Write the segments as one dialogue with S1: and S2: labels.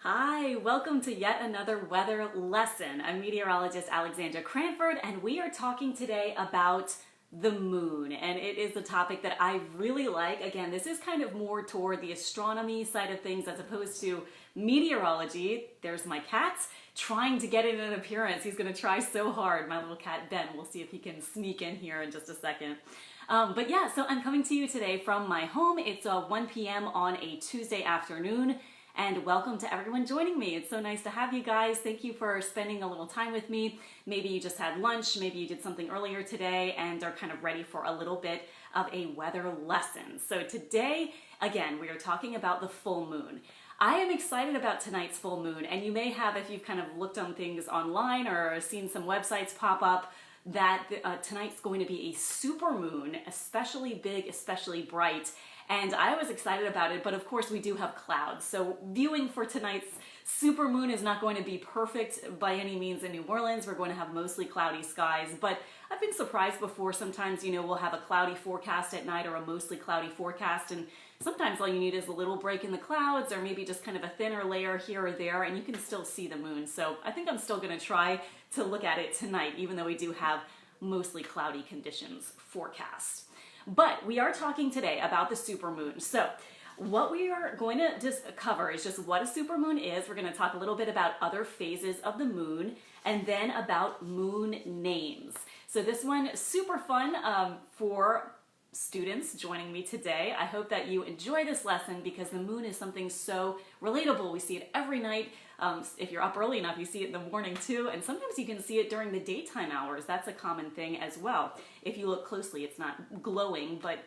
S1: Hi, welcome to yet another weather lesson. I'm meteorologist Alexandra Cranford, and we are talking today about the moon. And it is a topic that I really like. Again, this is kind of more toward the astronomy side of things as opposed to meteorology. There's my cat trying to get in an appearance. He's going to try so hard. My little cat Ben. We'll see if he can sneak in here in just a second. But yeah, so I'm coming to you today from my home. It's 1 p.m. on a Tuesday afternoon. And welcome to everyone joining me. It's so nice to have you guys. Thank you for spending a little time with me. Maybe you just had lunch, maybe you did something earlier today and are kind of ready for a little bit of a weather lesson. So today, again, we are talking about the full moon. I am excited about tonight's full moon, and you may have, if you've kind of looked on things online or seen some websites pop up, that tonight's going to be a supermoon, especially big, especially bright. And I was excited about it, but of course we do have clouds. So viewing for tonight's supermoon is not going to be perfect by any means in New Orleans. We're going to have mostly cloudy skies, but I've been surprised before. Sometimes, we'll have a cloudy forecast at night or a mostly cloudy forecast, and sometimes all you need is a little break in the clouds or maybe just kind of a thinner layer here or there, and you can still see the moon. So I think I'm still going to try to look at it tonight, even though we do have mostly cloudy conditions forecast. But we are talking today about the supermoon. So what we are going to just cover is just what a supermoon is. We're going to talk a little bit about other phases of the moon and then about moon names. So this one is super fun for students joining me today. I hope that you enjoy this lesson because the moon is something so relatable. We see it every night. If you're up early enough, you see it in the morning too, and sometimes you can see it during the daytime hours. That's a common thing as well. If you look closely, it's not glowing, but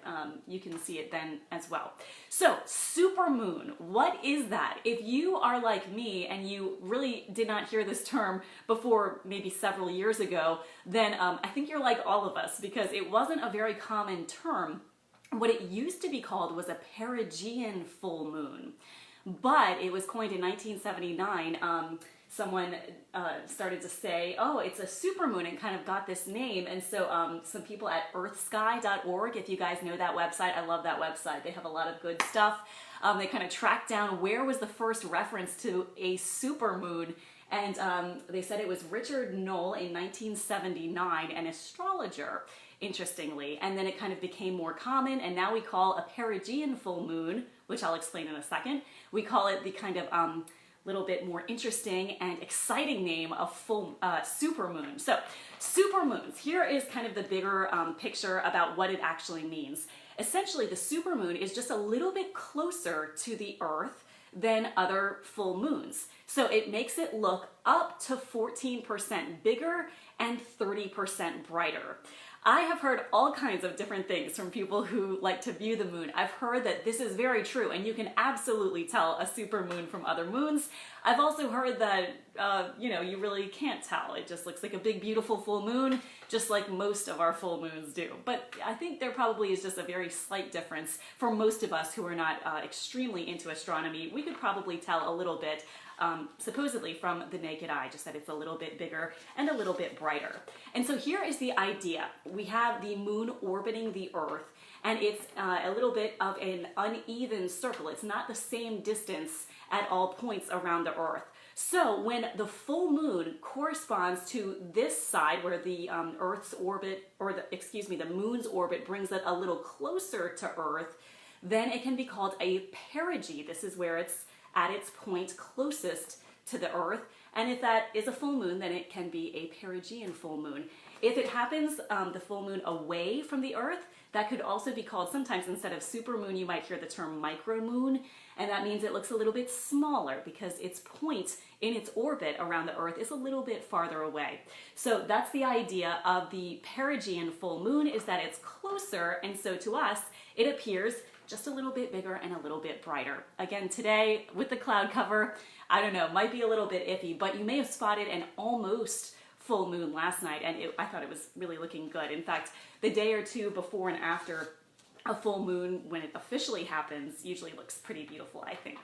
S1: you can see it then as well. So, supermoon, what is that? If you are like me and you really did not hear this term before maybe several years ago, then I think you're like all of us because it wasn't a very common term. What it used to be called was a perigean full moon. But it was coined in 1979. Someone started to say, oh, it's a supermoon, and kind of got this name. And so some people at earthsky.org, if you guys know that website, I love that website. They have a lot of good stuff. They kind of tracked down where was the first reference to a supermoon. And they said it was Richard Knoll in 1979, an astrologer, interestingly. And then it kind of became more common, and now we call a perigean full moon, which I'll explain in a second. We call it the kind of little bit more interesting and exciting name of full supermoon. So supermoons, here is kind of the bigger picture about what it actually means. Essentially, the supermoon is just a little bit closer to the Earth than other full moons. So it makes it look up to 14% bigger and 30% brighter. I have heard all kinds of different things from people who like to view the moon. I've heard that this is very true, and you can absolutely tell a supermoon from other moons. I've also heard that, you really can't tell. It just looks like a big, beautiful full moon, just like most of our full moons do. But I think there probably is just a very slight difference for most of us who are not extremely into astronomy. We could probably tell a little bit supposedly from the naked eye, just that it's a little bit bigger and a little bit brighter. And so here is the idea. We have the moon orbiting the Earth, and it's a little bit of an uneven circle. It's not the same distance at all points around the Earth. So when the full moon corresponds to this side where the Earth's orbit, or the moon's orbit brings it a little closer to Earth, then it can be called a perigee. This is where it's at its point closest to the Earth, and if that is a full moon, then it can be a perigean full moon. If it happens, the full moon away from the Earth, that could also be called, sometimes instead of supermoon, you might hear the term micromoon, and that means it looks a little bit smaller because its point in its orbit around the Earth is a little bit farther away. So that's the idea of the perigean full moon, is that it's closer, and so to us, it appears just a little bit bigger and a little bit brighter. Again, today with the cloud cover, I don't know, might be a little bit iffy, but you may have spotted an almost full moon last night, and I thought it was really looking good. In fact, the day or two before and after a full moon, when it officially happens, usually looks pretty beautiful, I think.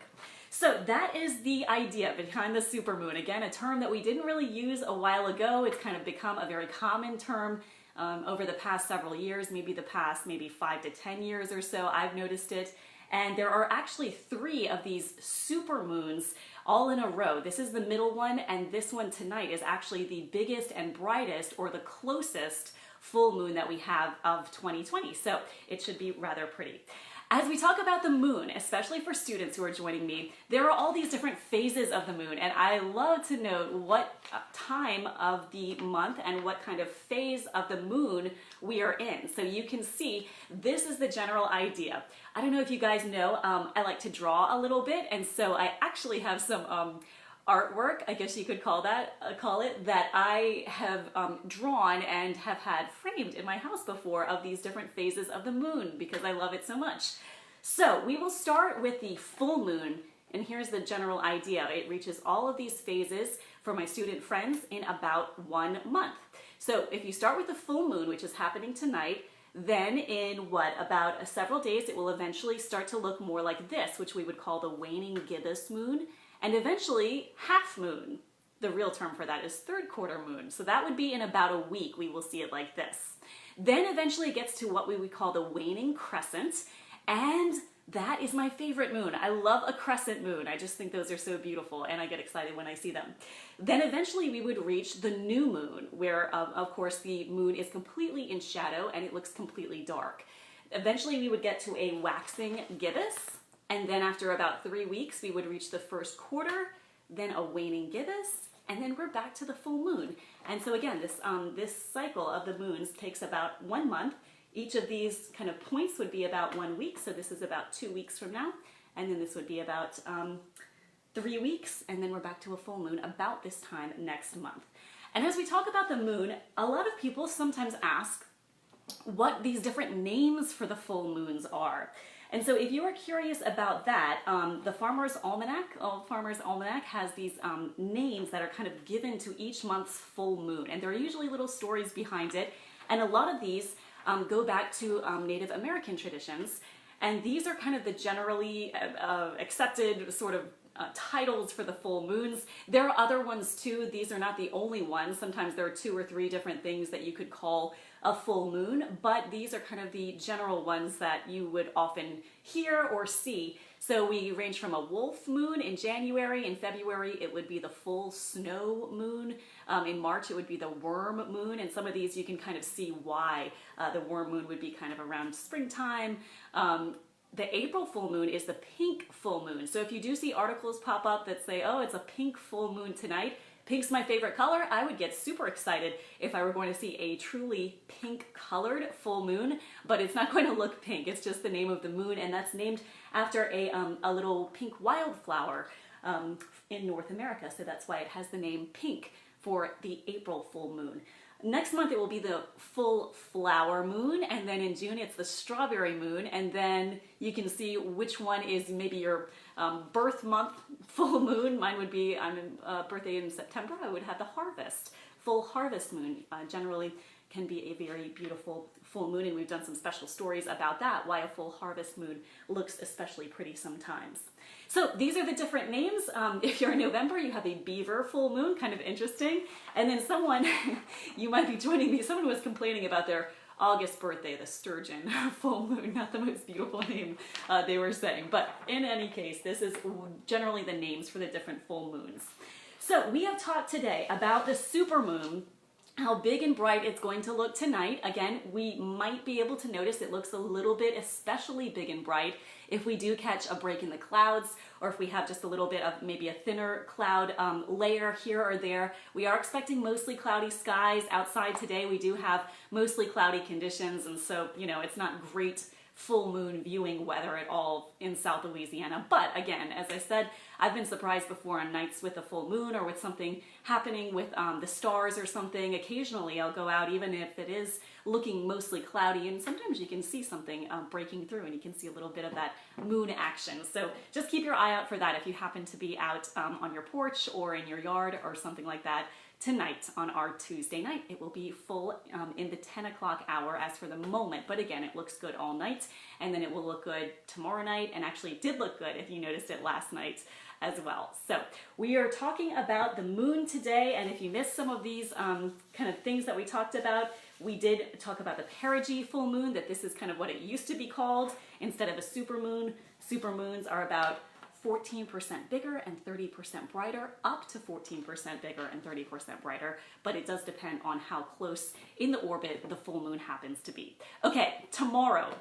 S1: So that is the idea behind the supermoon. Again, a term that we didn't really use a while ago. It's kind of become a very common term over the past several years, maybe the past 5 to 10 years or so. I've noticed it. And there are actually 3 of these supermoons all in a row. This is the middle one, and this one tonight is actually the biggest and brightest, or the closest full moon that we have of 2020. So it should be rather pretty. As we talk about the moon, especially for students who are joining me, there are all these different phases of the moon, and I love to note what time of the month and what kind of phase of the moon we are in. So you can see this is the general idea. I don't know if you guys know, I like to draw a little bit, and so I actually have some artwork, I guess you could call it, that I have drawn and have had framed in my house before of these different phases of the moon because I love it so much. So we will start with the full moon, and here's the general idea. It reaches all of these phases for my student friends in about 1 month. So if you start with the full moon, which is happening tonight, then in about several days, it will eventually start to look more like this, which we would call the waning gibbous moon. And eventually, half moon. The real term for that is third quarter moon. So that would be in about a week, we will see it like this. Then eventually it gets to what we would call the waning crescent. And that is my favorite moon. I love a crescent moon. I just think those are so beautiful, and I get excited when I see them. Then eventually we would reach the new moon, where of course the moon is completely in shadow and it looks completely dark. Eventually we would get to a waxing gibbous. And then after about 3 weeks, we would reach the first quarter, then a waning gibbous, and then we're back to the full moon. And so again, this cycle of the moons takes about 1 month. Each of these kind of points would be about 1 week. So this is about 2 weeks from now. And then this would be about 3 weeks. And then we're back to a full moon about this time next month. And as we talk about the moon, a lot of people sometimes ask what these different names for the full moons are. And so if you are curious about that, the Farmer's Almanac has these names that are kind of given to each month's full moon. And there are usually little stories behind it. And a lot of these go back to Native American traditions. And these are kind of the generally accepted sort of titles for the full moons. There are other ones too. These are not the only ones. Sometimes there are 2 or 3 different things that you could call a full moon, but these are kind of the general ones that you would often hear or see. So we range from a wolf moon in January. In February, it would be the full snow moon. In March, it would be the worm moon. And some of these you can kind of see why the worm moon would be kind of around springtime. The April full moon is the pink full moon. So if you do see articles pop up that say, oh, it's a pink full moon tonight, pink's my favorite color, I would get super excited if I were going to see a truly pink colored full moon, but it's not going to look pink. It's just the name of the moon, and that's named after a little pink wildflower in North America. So that's why it has the name pink for the April full moon. Next month it will be the full flower moon, and then in June it's the strawberry moon, and then you can see which one is maybe your birth month full moon. Mine would be, I'm birthday in September, I would have the full harvest moon. Generally can be a very beautiful full moon, and we've done some special stories about that, why a full harvest moon looks especially pretty sometimes. So these are the different names. If you're in November, you have a beaver full moon, kind of interesting. And then someone, you might be joining me, someone was complaining about their August birthday, the sturgeon full moon, not the most beautiful name they were saying. But in any case, this is generally the names for the different full moons. So we have talked today about the supermoon, how big and bright it's going to look tonight. Again, we might be able to notice it looks a little bit especially big and bright if we do catch a break in the clouds, or if we have just a little bit of maybe a thinner cloud layer here or there. We are expecting mostly cloudy skies outside today. We do have mostly cloudy conditions, and so, you know, it's not great full moon viewing weather at all in South Louisiana. But again, as I said, I've been surprised before on nights with a full moon or with something happening with the stars or something. Occasionally I'll go out even if it is looking mostly cloudy, and sometimes you can see something breaking through and you can see a little bit of that moon action. So just keep your eye out for that if you happen to be out on your porch or in your yard or something like that. Tonight on our Tuesday night, it will be full in the 10 o'clock hour as for the moment, but again, it looks good all night, and then it will look good tomorrow night, and actually it did look good if you noticed it last night as well. So we are talking about the moon today, and if you missed some of these kind of things that we talked about, we did talk about the perigee full moon, that this is kind of what it used to be called, instead of a supermoon. Supermoons are about 14% bigger and 30% brighter, up to 14% bigger and 30% brighter, but it does depend on how close in the orbit the full moon happens to be. Okay, tomorrow,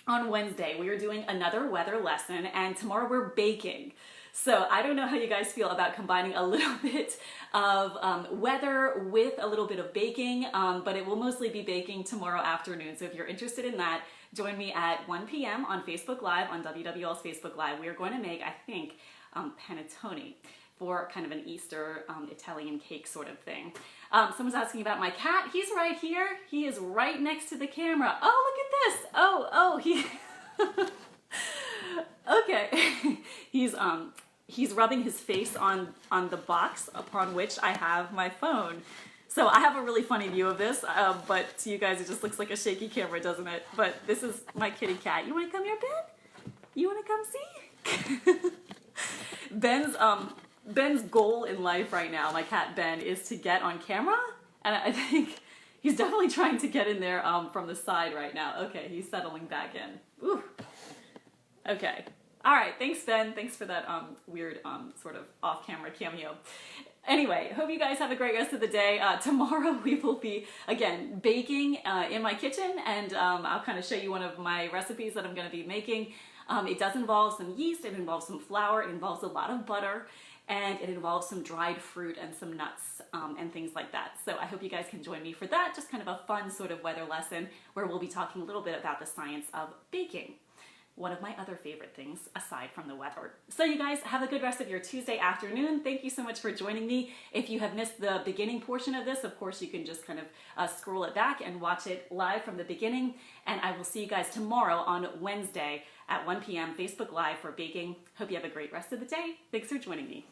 S1: on Wednesday, we are doing another weather lesson, and tomorrow we're baking. So I don't know how you guys feel about combining a little bit of weather with a little bit of baking, but it will mostly be baking tomorrow afternoon. So if you're interested in that, join me at 1 p.m. on Facebook Live, on WWL's Facebook Live. We are going to make, I think, panettone for kind of an Easter Italian cake sort of thing. Someone's asking about my cat. He's right here. He is right next to the camera. Oh, look at this. Oh, he... Okay. He's rubbing his face on the box upon which I have my phone. So I have a really funny view of this, but to you guys it just looks like a shaky camera, doesn't it? But this is my kitty cat. You want to come here, Ben? You want to come see? Ben's goal in life right now, my cat Ben, is to get on camera, and I think he's definitely trying to get in there from the side right now. Okay, he's settling back in. Ooh. Okay. All right, thanks Ben. Thanks for that weird sort of off-camera cameo. Anyway, hope you guys have a great rest of the day. Tomorrow we will be, again, baking in my kitchen, and I'll kind of show you one of my recipes that I'm going to be making. It does involve some yeast, it involves some flour, it involves a lot of butter, and it involves some dried fruit and some nuts and things like that. So I hope you guys can join me for that, just kind of a fun sort of weather lesson where we'll be talking a little bit about the science of baking. One of my other favorite things aside from the weather. So you guys have a good rest of your Tuesday afternoon. Thank you so much for joining me. If you have missed the beginning portion of this, of course you can just kind of scroll it back and watch it live from the beginning. And I will see you guys tomorrow on Wednesday at 1 p.m. Facebook Live for baking. Hope you have a great rest of the day. Thanks for joining me.